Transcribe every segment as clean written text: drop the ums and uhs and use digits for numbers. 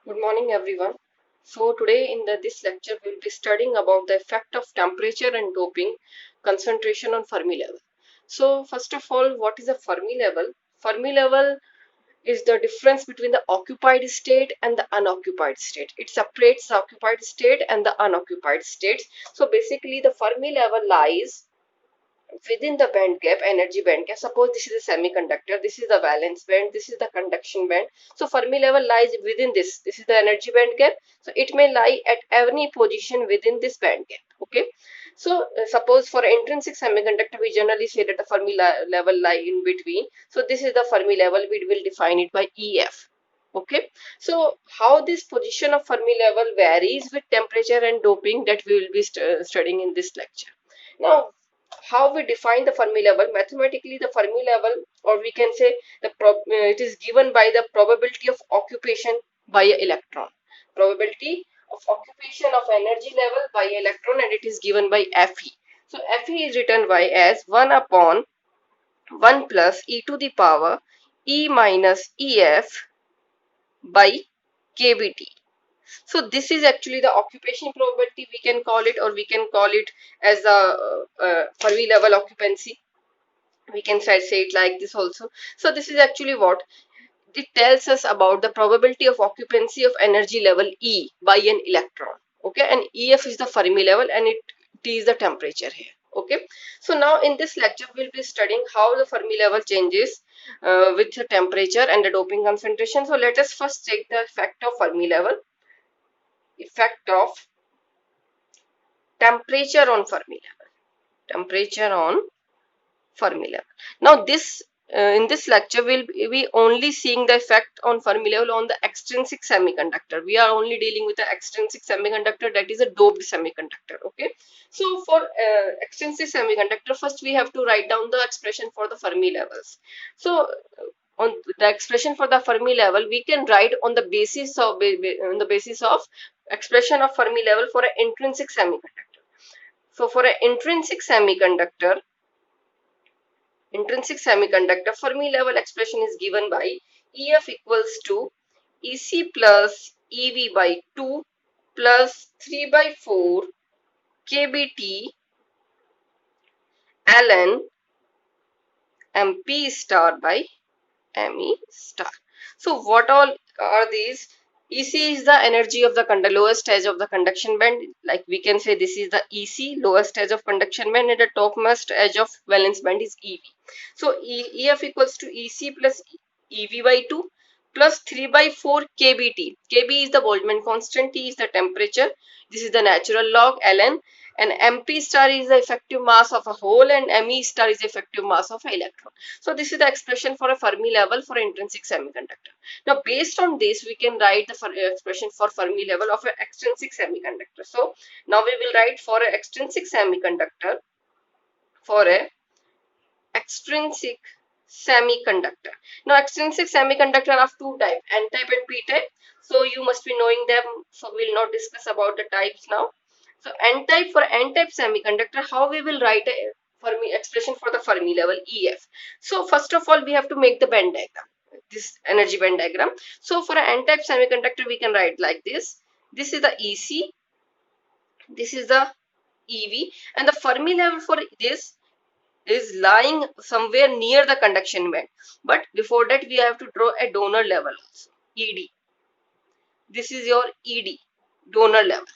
Good morning, everyone. So today in this lecture, we'll be studying about the effect of temperature and doping concentration on Fermi level. So first of all, what is a Fermi level? Fermi level is the difference between the occupied state and the unoccupied state. It separates the occupied state and the unoccupied states. So basically, the Fermi level lies within the band gap, energy band gap. Suppose this is a semiconductor, this is the valence band, this is the conduction band. So Fermi level lies within this is the energy band gap. So it may lie at any position within this band gap. Okay, so suppose for intrinsic semiconductor we generally say that the Fermi level lie in between. So this is the Fermi level, we will define it by EF. Okay, so how this position of Fermi level varies with temperature and doping, that we will be studying in this lecture. Now, how we define the Fermi level? Mathematically, the Fermi level, or we can say it is given by the probability of occupation by an electron. Probability of occupation of energy level by electron, and it is given by Fe. So Fe is written by as 1 upon 1 plus e to the power E minus Ef by kBt. So this is actually the occupation probability, we can call it, or we can call it as the Fermi level occupancy. We can say it like this also. So this is actually what it tells us about the probability of occupancy of energy level E by an electron. Okay, and EF is the Fermi level, and T is the temperature here. Okay, so now in this lecture we'll be studying how the Fermi level changes with the temperature and the doping concentration. So let us first take the effect of Fermi level. Effect of temperature on Fermi level. Temperature on Fermi level. Now this in this lecture we'll be only seeing the effect on Fermi level on the extrinsic semiconductor. We are only dealing with the extrinsic semiconductor, that is a doped semiconductor. Okay, so for extrinsic semiconductor, first we have to write down the expression for the Fermi levels. So on the expression for the Fermi level, we can write on the basis of expression of Fermi level for an intrinsic semiconductor. So for an intrinsic semiconductor Fermi level expression is given by EF equals to EC plus EV by 2 plus 3 by 4 kBt ln MP star by Me star. So what all are these? EC is the energy of the lowest edge of the conduction band. Like we can say this is the EC, lowest edge of conduction band, and the topmost edge of valence band is EV. So EF equals to EC plus EV by 2 plus 3 by 4 kBt. Kb is the Boltzmann constant, T is the temperature. This is the natural log ln, and MP star is the effective mass of a hole, and Me star is the effective mass of an electron. So this is the expression for a Fermi level for intrinsic semiconductor. Now based on this, we can write the expression for Fermi level of an extrinsic semiconductor. So now we will write for an extrinsic semiconductor, for a extrinsic semiconductor. Now extrinsic semiconductor of two types, N type and P type. So you must be knowing them. So we will not discuss about the types now. So N type, for N type semiconductor, how we will write a Fermi expression for the Fermi level EF. So first of all, we have to make the band diagram, this energy band diagram. So for an N type semiconductor, we can write like this. This is the EC, this is the EV, and the Fermi level for this is lying somewhere near the conduction band. But before that, we have to draw a donor level also, ED. This is your ED, donor level.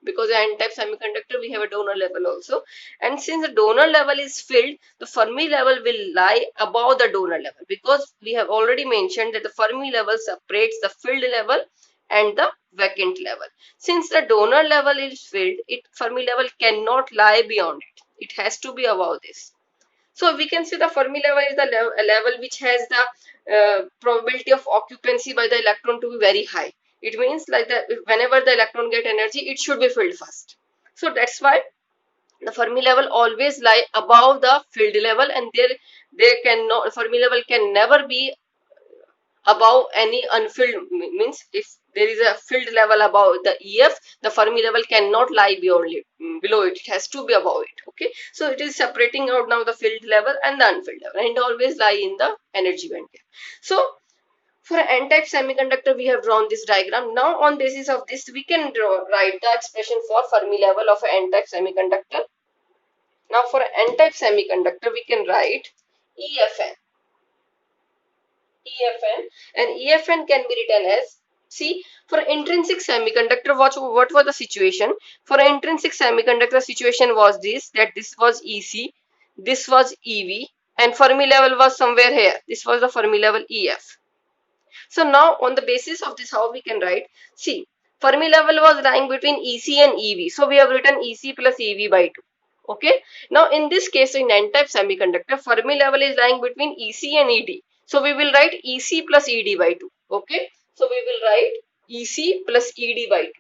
Because in N-type semiconductor, we have a donor level also. And since the donor level is filled, the Fermi level will lie above the donor level. Because we have already mentioned that the Fermi level separates the filled level and the vacant level. Since the donor level is filled, Fermi level cannot lie beyond it. It has to be above this. So we can say the Fermi level is the level which has the probability of occupancy by the electron to be very high. It means like that whenever the electron get energy, it should be filled first. So that's why the Fermi level always lie above the filled level, and there cannot Fermi level can never be above any unfilled. Means if there is a filled level above the EF, the Fermi level cannot lie beyond it, below it. It has to be above it. Okay, so it is separating out now the filled level and the unfilled level, and always lie in the energy band gap. So For an n-type semiconductor, we have drawn this diagram. Now, on basis of this, we can write the expression for Fermi level of an n-type semiconductor. Now, for an n-type semiconductor, we can write EFN. EFN, and EFN can be written as, see, for intrinsic semiconductor, what was the situation? For an intrinsic semiconductor, situation was this, that this was EC, this was EV, and Fermi level was somewhere here. This was the Fermi level EF. So now on the basis of this, how we can write? See, Fermi level was lying between EC and EV. So we have written EC plus EV by 2. Okay. Now in this case, in n-type semiconductor, Fermi level is lying between EC and ED. So we will write EC plus ED by 2. Okay. So we will write EC plus ED by 2.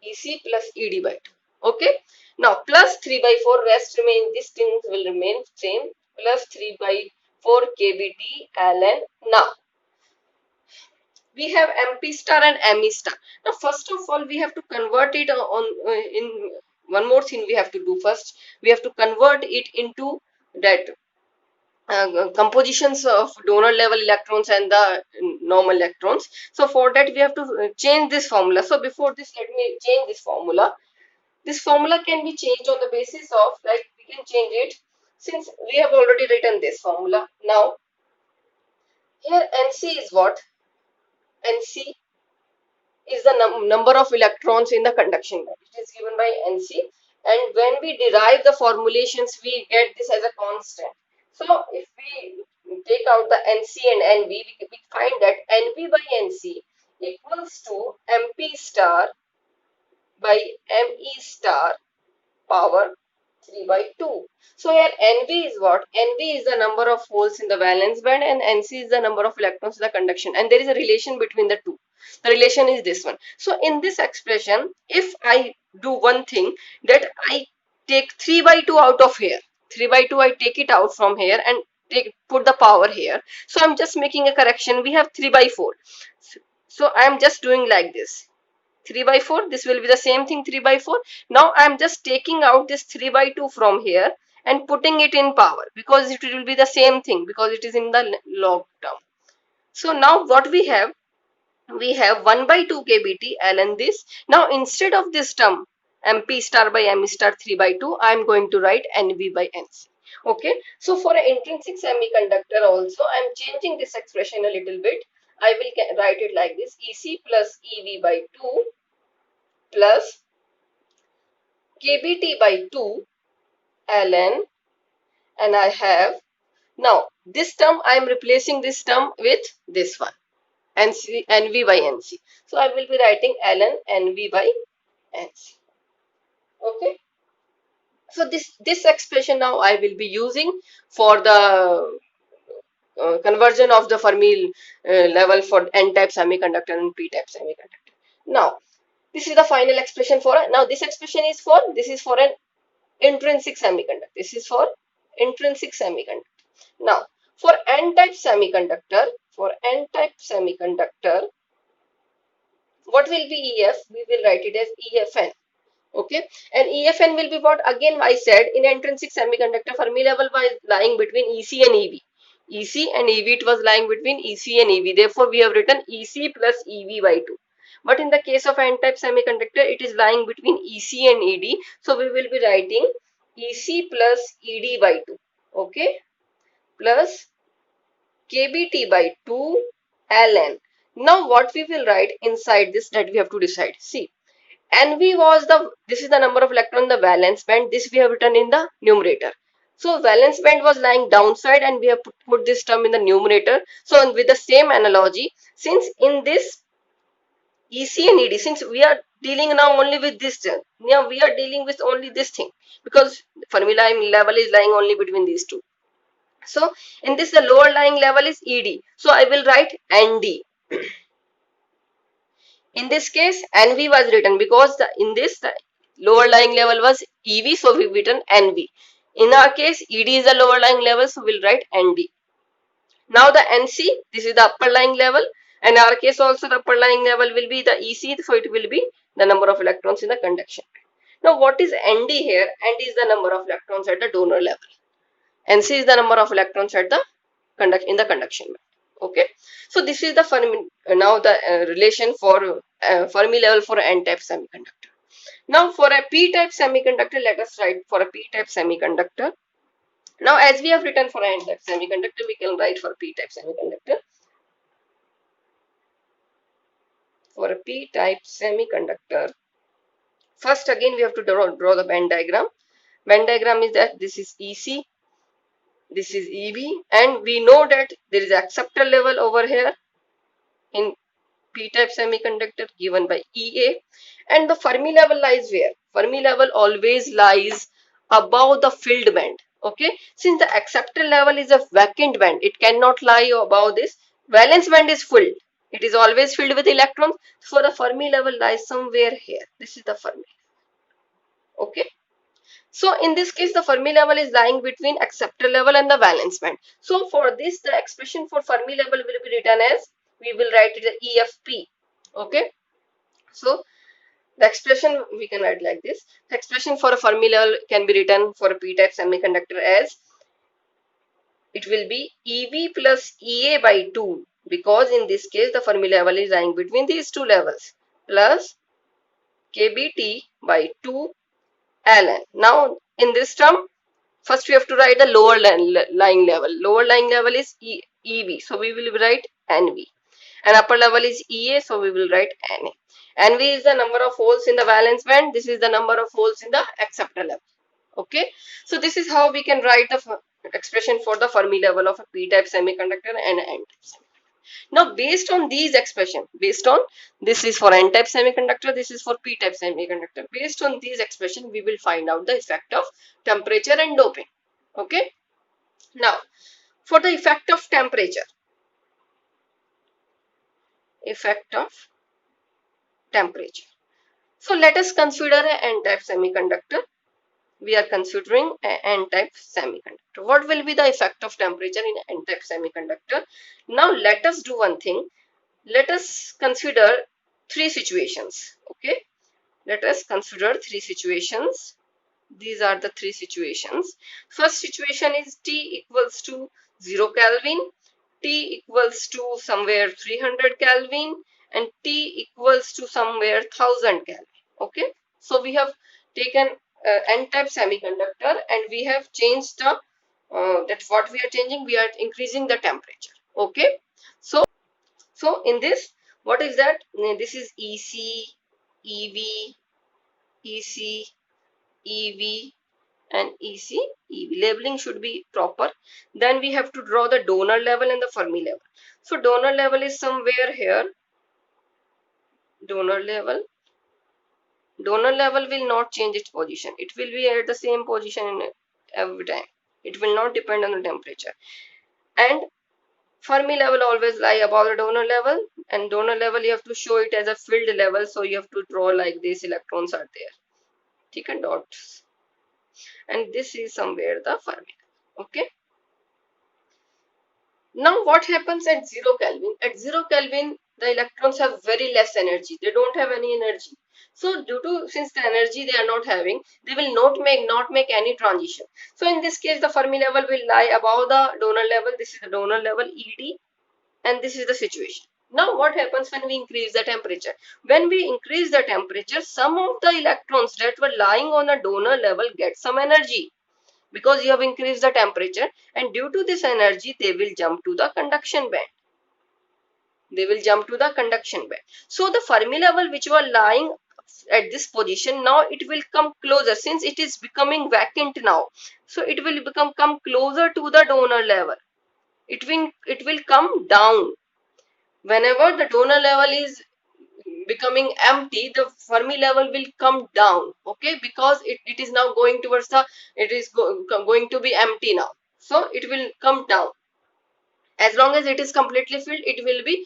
EC plus ED by 2. Okay. Now plus 3 by 4, rest remain, these things will remain same, plus 3 by 4 kBT ln. Now we have MP star and ME star. Now first of all, we have to convert it in one more thing we have to do first. We have to convert it into that compositions of donor level electrons and the normal electrons. So for that we have to change this formula. So before this, let me change this formula. This formula can be changed on the basis of, like, we can change it since we have already written this formula. Now here NC is what? NC is the number of electrons in the conduction band. It is given by NC, and when we derive the formulations, we get this as a constant. So if we take out the NC and NV, we find that NV by NC equals to MP star by ME star power 3 by 2. So here NV is what? NV is the number of holes in the valence band and NC is the number of electrons in the conduction, and there is a relation between the two. The relation is this one. So in this expression, if I do one thing, that I take 3 by 2 out of here, 3 by 2 I take it out from here and put the power here. So I'm just making a correction. We have 3 by 4. So I am just doing like this. 3 by 4, this will be the same thing, 3 by 4. Now I am just taking out this 3 by 2 from here and putting it in power, because it will be the same thing, because it is in the log term. So now what we have 1 by 2 kBT ln this. Now instead of this term MP star by ME star 3 by 2, I am going to write NV by NC. Okay, so for an intrinsic semiconductor also, I am changing this expression a little bit. I will write it like this: EC plus EV by 2 plus kBT by 2 ln, and I have, now this term I am replacing this term with this one, NV by NC. So I will be writing ln NV by NC. Okay. So this expression now I will be using for the conversion of the Fermi level for n-type semiconductor and p-type semiconductor. Now this is the final expression for now this expression is for, this is for an intrinsic semiconductor. This is for intrinsic semiconductor. Now for n-type semiconductor, what will be EF? We will write it as EFN. Okay, and EFN will be what? Again I said, in intrinsic semiconductor, Fermi level was lying between EC and EV. EC and EV, it was lying between EC and EV. Therefore, we have written EC plus EV by 2. But in the case of n-type semiconductor, it is lying between EC and ED. So we will be writing EC plus ED by 2. Okay, plus KBT by 2 ln. Now what we will write inside this, that we have to decide. See, NV was this is the number of electrons in the valence band. This we have written in the numerator. So valence band was lying downside and we have put this term in the numerator. So with the same analogy, since in this EC and ED, since we are dealing now only with this term, now we are dealing with only this thing, because Fermi level is lying only between these two. So in this, the lower lying level is ED. So I will write ND. In this case, NV was written because in this the lower lying level was EV, so we've written NV. In our case, ED is the lower lying level, so we'll write ND. Now the NC, this is the upper lying level, and in our case also the upper lying level will be the EC, so it will be the number of electrons in the conduction. Now what is ND here? ND is the number of electrons at the donor level. NC is the number of electrons at the conduction band. Okay, so this is the Fermi, now the relation for Fermi level for n-type semiconductor. Now for a p-type semiconductor, let us write for a p-type semiconductor. Now as we have written for an n-type semiconductor, we can write for p-type semiconductor. For a p-type semiconductor, first again we have to draw the Venn diagram. Venn diagram is that this is EC, this is EV, and we know that there is acceptor level over here in p-type semiconductor given by EA, and the Fermi level lies where? Fermi level always lies above the filled band. Okay, since the acceptor level is a vacant band, it cannot lie above this. Valence band is filled. It is always filled with electrons. So the Fermi level lies somewhere here. This is the Fermi. Okay. So in this case, the Fermi level is lying between acceptor level and the valence band. So for this, the expression for Fermi level will be written as, we will write it as EFP. Okay. So the expression we can write like this. The expression for a Fermi level can be written for a p-type semiconductor as, it will be EV plus EA by 2, because in this case the Fermi level is lying between these two levels, plus KBT by 2 ln. Now in this term, first we have to write the lower lying level. Lower lying level is EV, so we will write NV. And upper level is EA, so we will write NA. NV is the number of holes in the valence band. This is the number of holes in the acceptor level. Okay, so this is how we can write the expression for the Fermi level of a p-type semiconductor and an n-type semiconductor. Now based on these expressions, based on, this is for n-type semiconductor, this is for p-type semiconductor, based on these expressions we will find out the effect of temperature and doping. Okay, now for the effect of temperature, so let us consider an n-type semiconductor. We are considering an n-type semiconductor. What will be the effect of temperature in an n-type semiconductor? Now let us do one thing. Let us consider three situations. Okay, let us consider three situations. These are the three situations. First situation is T equals to 0 Kelvin, T equals to somewhere 300 Kelvin, and T equals to somewhere 1000 Kelvin. Okay, so we have taken n-type semiconductor and we have changed the that's what we are changing, we are increasing the temperature. Okay, so in this, what is that? This is EC, EV, EC, EV, and EC, EV. Labeling should be proper. Then we have to draw the donor level and the Fermi level. So donor level is somewhere here. Donor level will not change its position. It will be at the same position every time. It will not depend on the temperature. And Fermi level always lie above the donor level, and donor level you have to show it as a filled level, so you have to draw like this, electrons are there. Take a dots. And this is somewhere the Fermi. Okay. Now what happens at 0 Kelvin? At 0 Kelvin, the electrons have very less energy. They don't have any energy. So since the energy they are not having, they will not make any transition. So in this case, the Fermi level will lie above the donor level. This is the donor level ED, and this is the situation. Now what happens when we increase the temperature? When we increase the temperature, some of the electrons that were lying on a donor level get some energy, because you have increased the temperature, and due to this energy they will jump to the conduction band. So the Fermi level which were lying at this position, now it will come closer, since it is becoming vacant now. So it will come closer to the donor level. It will come down. Whenever the donor level is becoming empty, the Fermi level will come down. Okay, because it is now going towards the, it is going to be empty now, so it will come down. As long as it is completely filled, it will be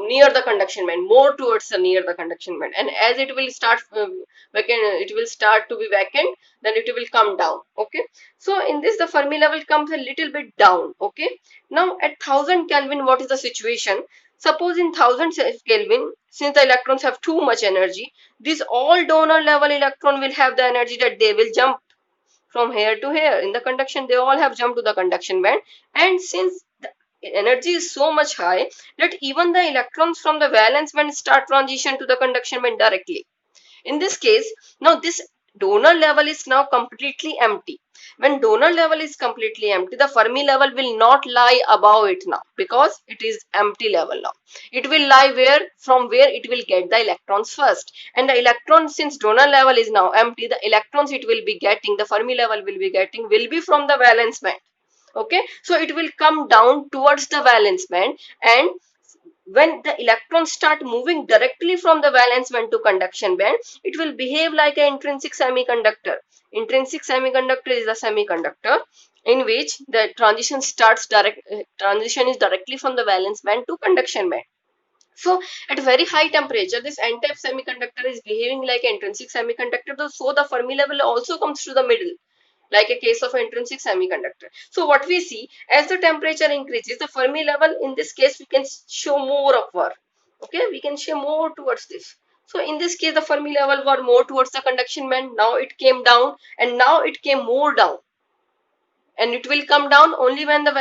near the conduction band, more towards the near the conduction band, and as it will start vacant, it will start to be vacant, then it will come down. Okay, so in this the Fermi level comes a little bit down. Okay, now at 1000 Kelvin, what is the situation? Suppose in 1000 Kelvin, since the electrons have too much energy, this all donor level electron will have the energy that they will jump from here to here in the conduction. They all have jumped to the conduction band, and since energy is so much high that even the electrons from the valence band start transition to the conduction band directly. In this case, now this donor level is now completely empty. When donor level is completely empty, the Fermi level will not lie above it now because it is empty level now. It will lie from where it will get the electrons first. And the electrons, since donor level is now empty, the electrons it will be getting, the Fermi level will be getting, will be from the valence band. Okay, so it will come down towards the valence band, and when the electrons start moving directly from the valence band to conduction band, it will behave like an intrinsic semiconductor. Intrinsic semiconductor is a semiconductor in which the transition is directly from the valence band to conduction band. So at very high temperature, this n-type semiconductor is behaving like an intrinsic semiconductor, so the Fermi level also comes to the middle, like a case of intrinsic semiconductor. So what we see, as the temperature increases, the Fermi level in this case we can show more upward. Okay, we can show more towards this. So in this case, the Fermi level were more towards the conduction band. Now it came down, and now it came more down. And it will come down only when the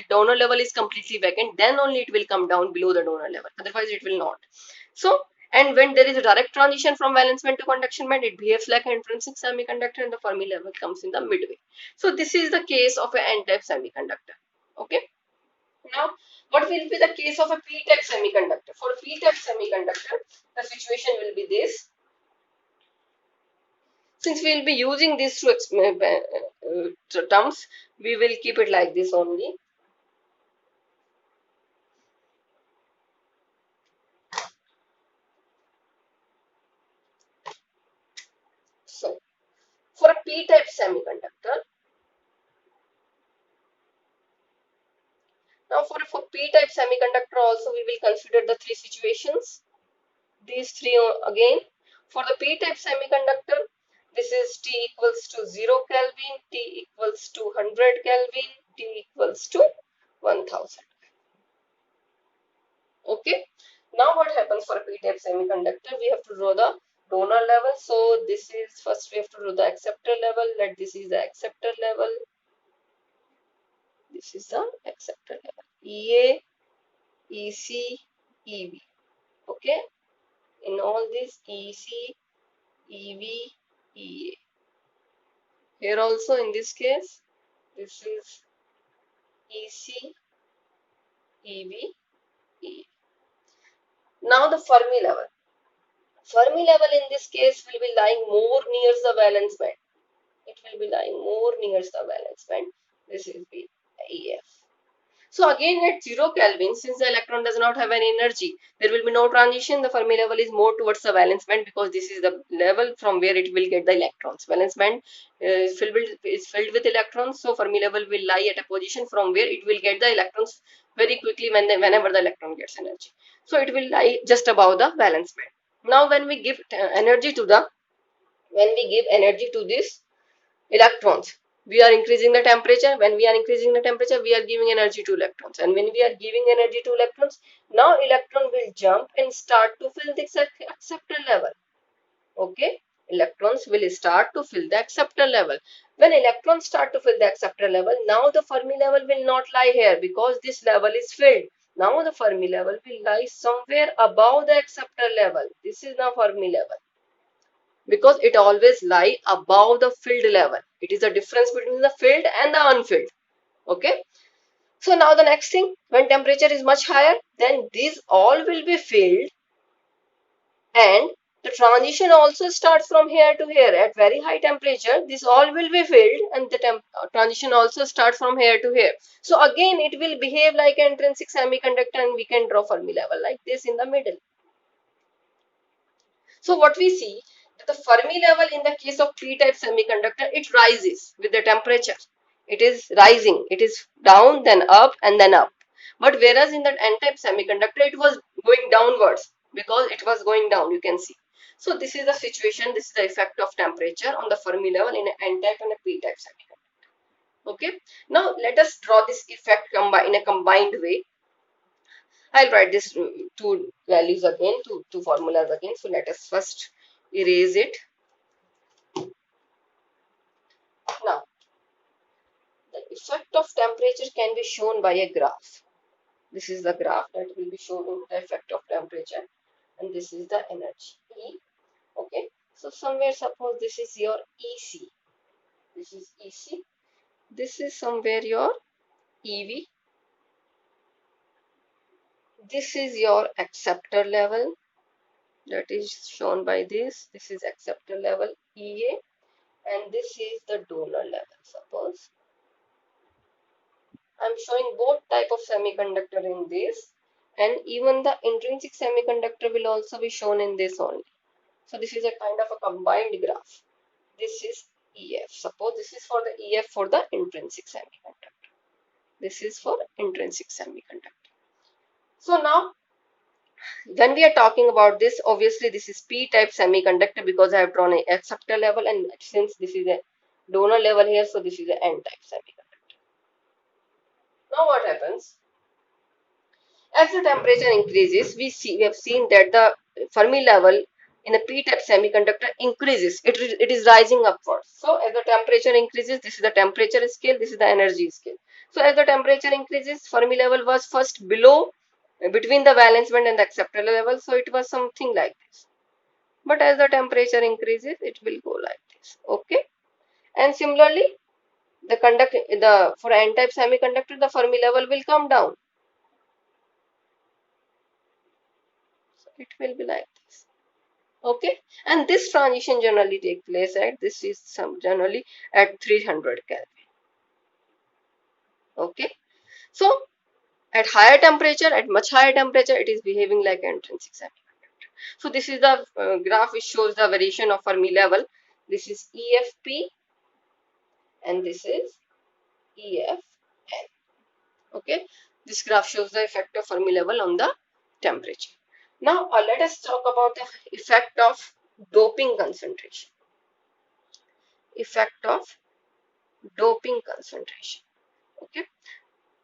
donor level is completely vacant. Then only it will come down below the donor level. Otherwise, it will not. So, and when there is a direct transition from valence band to conduction band, it behaves like an intrinsic semiconductor, and the Fermi level comes in the midway. So this is the case of an n-type semiconductor. Okay. Now, what will be the case of a p-type semiconductor? For a p-type semiconductor, the situation will be this. Since we will be using these two terms, we will keep it like this only. So, for a p-type semiconductor, now for p-type semiconductor also we will consider the three situations. These three again. For the p-type semiconductor, this is T equals to 0 Kelvin, T equals to 100 Kelvin, T equals to 1000. Okay. Now what happens for a p-type semiconductor? We have to draw the donor level. So this is, first we have to draw the acceptor level. Let this is the acceptor level. This is the acceptor level. EA, EC, EV. Okay. In all this EC, EV, EA. Here also in this case, this is EC, EV, EA. Now the Fermi level. Fermi level in this case will be lying more near the valence band. It will be lying more near the valence band. This is the EF. So again at 0 Kelvin, since the electron does not have any energy, there will be no transition. The Fermi level is more towards the valence band because this is the level from where it will get the electrons. Valence band is filled with electrons, so Fermi level will lie at a position from where it will get the electrons very quickly whenever the electron gets energy. So it will lie just above the valence band. Now when we give energy to this electrons, we are increasing the temperature. When we are increasing the temperature, we are giving energy to electrons, and when we are giving energy to electrons, now electron will jump and start to fill the acceptor level. Okay, electrons will start to fill the acceptor level. When electrons start to fill the acceptor level, now the Fermi level will not lie here because this level is filled. Now the Fermi level will lie somewhere above the acceptor level. This is the Fermi level, because it always lie above the filled level. It is the difference between the filled and the unfilled. Okay. So now the next thing, when temperature is much higher, then these all will be filled, and the transition also starts from here to here. At very high temperature, this all will be filled, and the transition also starts from here to here. So again, it will behave like an intrinsic semiconductor, and we can draw Fermi level like this in the middle. So what we see, that the Fermi level in the case of p-type semiconductor, it rises with the temperature. It is rising. It is down, then up, and then up. But whereas in that n-type semiconductor, it was going downwards because it was going down, you can see. So this is the situation, this is the effect of temperature on the Fermi level in an n-type and a p-type semiconductor. Okay. Now let us draw this effect in a combined way. I'll write this two values again, two formulas again. So let us first erase it. Now, the effect of temperature can be shown by a graph. This is the graph that will be showing the effect of temperature, and this is the energy E. Okay, so somewhere suppose this is your EC. This is EC. This is somewhere your EV. This is your acceptor level, that is shown by this. This is acceptor level EA, and this is the donor level. Suppose I'm showing both type of semiconductor in this, and even the intrinsic semiconductor will also be shown in this only. So this is a kind of a combined graph. This is EF. Suppose this is for the EF for the intrinsic semiconductor. This is for intrinsic semiconductor. So now when we are talking about this, obviously this is p-type semiconductor because I have drawn a acceptor level, and since this is a donor level here, so this is a n-type semiconductor. Now what happens? As the temperature increases, we have seen that the Fermi level in a p-type semiconductor increases. It is rising upwards. So as the temperature increases, this is the temperature scale, this is the energy scale. So as the temperature increases, Fermi level was first below, between the valence band and the acceptor level. So it was something like this. But as the temperature increases, it will go like this. Okay. And similarly, for n-type semiconductor, the Fermi level will come down. So it will be like this. Okay, and this transition generally take place at generally at 300 Kelvin. Okay, so at higher temperature, at much higher temperature, it is behaving like intrinsic semiconductor. So this is the graph which shows the variation of Fermi level. This is EFP and this is EFN. Okay, this graph shows the effect of Fermi level on the temperature. Now let us talk about the effect of doping concentration. Effect of doping concentration, okay,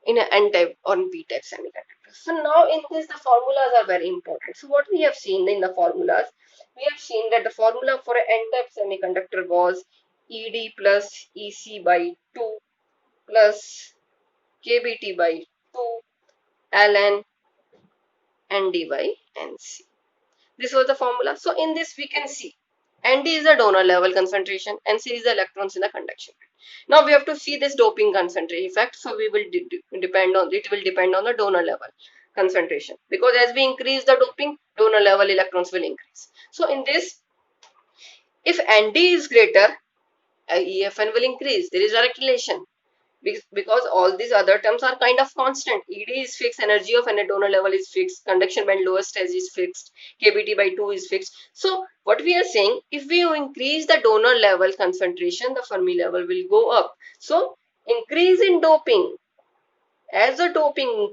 in an n-type or p-type semiconductor. So now in this the formulas are very important. So what we have seen in the formulas, we have seen that the formula for an n-type semiconductor was ED plus EC by 2 plus KBT by 2 ln ND by NC. This was the formula. So in this we can see Nd is the donor level concentration, Nc is the electrons in the conduction band. Now we have to see this doping concentration effect. So we will depend on the donor level concentration, because as we increase the doping, donor level electrons will increase. So in this, if Nd is greater, EFN will increase. There is a direct relation, because all these other terms are kind of constant. ED is fixed, energy of any donor level is fixed, conduction band lowest stage is fixed, KBT by 2 is fixed. So what we are saying, if we increase the donor level concentration, the Fermi level will go up. So increase in doping, as the doping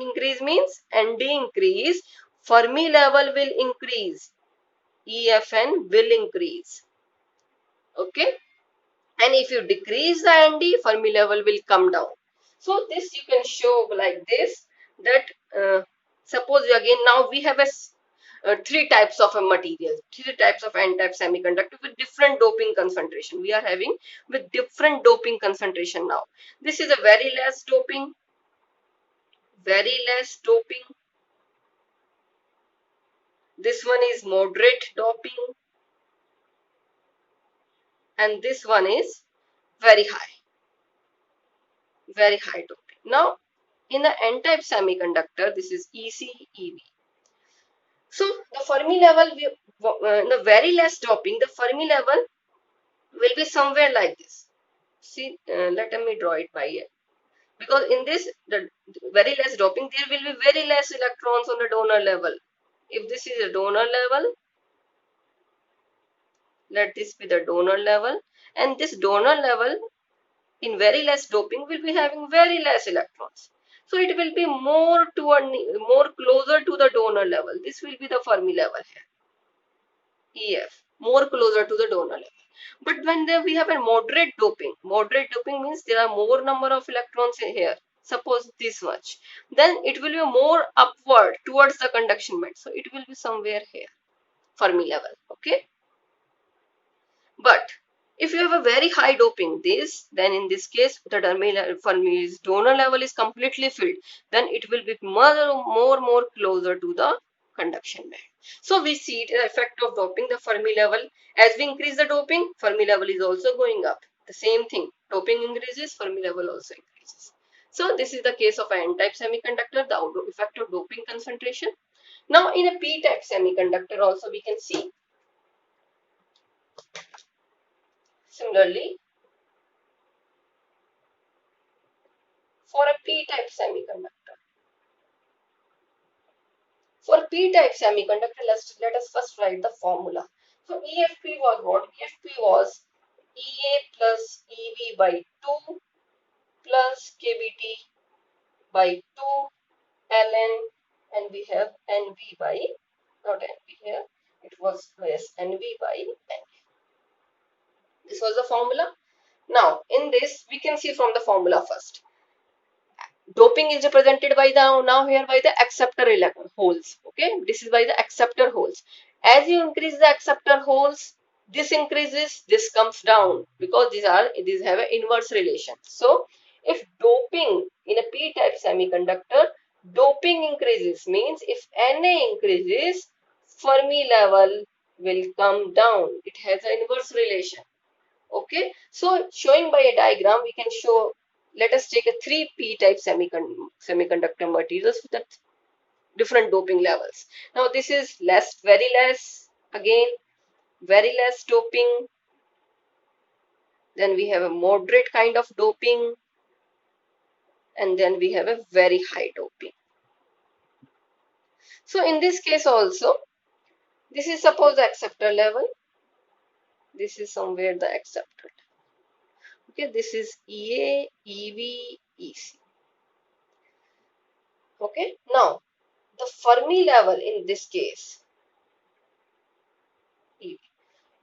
increase means ND increase, Fermi level will increase, EFN will increase. Okay, and if you decrease the ND, Fermi level will come down. So this you can show like this, that suppose again now we have three types of a material, three types of n-type semiconductor with different doping concentration. We are having with different doping concentration now. This is a very less doping, very less doping. This one is moderate doping, and this one is very high, very high doping. Now in the n-type semiconductor, this is EC-EV. So the Fermi level, the very less doping, the Fermi level will be somewhere like this. See, let me draw it by here. Because in this, the very less doping, there will be very less electrons on the donor level. If this is a donor level, let this be the donor level, and this donor level in very less doping will be having very less electrons. So it will be more closer to the donor level. This will be the Fermi level here, EF, more closer to the donor level. But when we have a moderate doping means there are more number of electrons here. Suppose this much, then it will be more upward towards the conduction band. So it will be somewhere here, Fermi level. Okay. But If you have a very high doping, then in this case, the Fermi's donor level is completely filled. Then it will be more closer to the conduction band. So we see the effect of doping, the Fermi level. As we increase the doping, Fermi level is also going up. The same thing, doping increases, Fermi level also increases. So this is the case of an N-type semiconductor, the effect of doping concentration. Now in a P-type semiconductor also we can see similarly for a P-type semiconductor. For P-type semiconductor, let us first write the formula. So EFP was what? EFP was EA plus EV by 2 plus KBT by 2 ln, and we have NV by, not NV here, it was NV by N. This was the formula. Now in this we can see from the formula first. Doping is represented by the, now here by the acceptor holes. Okay, this is by the acceptor holes. As you increase the acceptor holes, this increases, this comes down, because these have an inverse relation. So if doping in a p-type semiconductor, doping increases, means if Na increases, Fermi level will come down. It has an inverse relation. Okay, so showing by a diagram, we can show, let us take a 3p type semiconductor materials with the different doping levels. Now this is less, very less, again very less doping, then we have a moderate kind of doping, and then we have a very high doping. So in this case also, this is suppose the acceptor level, this is somewhere the acceptor. Okay, this is EA, EV, EC. Okay, now the Fermi level in this case,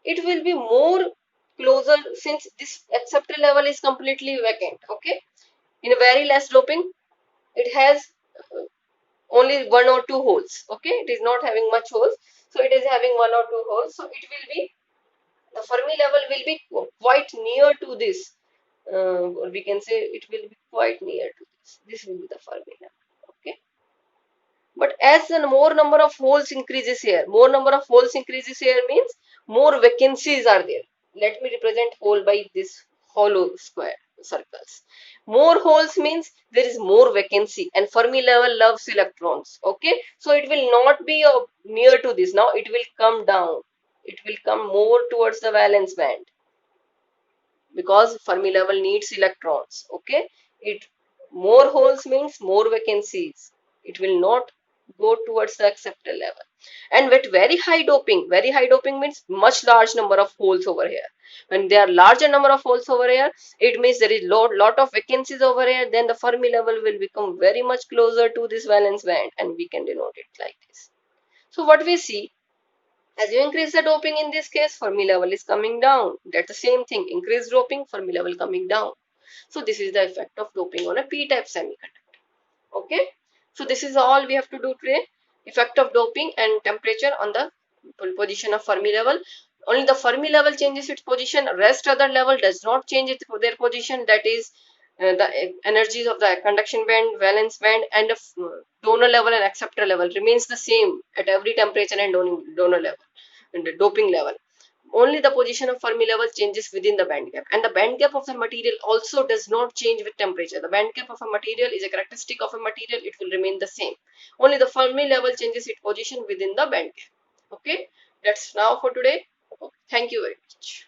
it will be more closer, since this acceptor level is completely vacant. Okay, in a very less doping, it has only 1 or 2 holes. Okay, it is not having much holes, so it is having 1 or 2 holes. So it will be, the Fermi level will be quite near to this, or we can say it will be quite near to this. This will be the Fermi level. Okay. But as the more number of holes increases here, more number of holes increases here means more vacancies are there. Let me represent hole by this hollow square circles. More holes means there is more vacancy, and Fermi level loves electrons. Okay, so it will not be near to this. Now it will come down. It will come more towards the valence band, because Fermi level needs electrons. Okay, it more holes means more vacancies. It will not go towards the acceptor level. And with very high doping means much large number of holes over here. When there are larger number of holes over here, it means there is lot of vacancies over here. Then the Fermi level will become very much closer to this valence band, and we can denote it like this. So what we see, as you increase the doping in this case, Fermi level is coming down. That's the same thing. Increased doping, Fermi level coming down. So this is the effect of doping on a p-type semiconductor. Okay. So this is all we have to do today. Effect of doping and temperature on the position of Fermi level. Only the Fermi level changes its position. Rest other level does not change their position. That is the energies of the conduction band, valence band, and the donor level and acceptor level remains the same at every temperature and donor level and the doping level. Only the position of Fermi level changes within the band gap, and the band gap of the material also does not change with temperature. The band gap of a material is a characteristic of a material, it will remain the same. Only the Fermi level changes its position within the band gap. Okay, that's now for today. Okay. Thank you very much.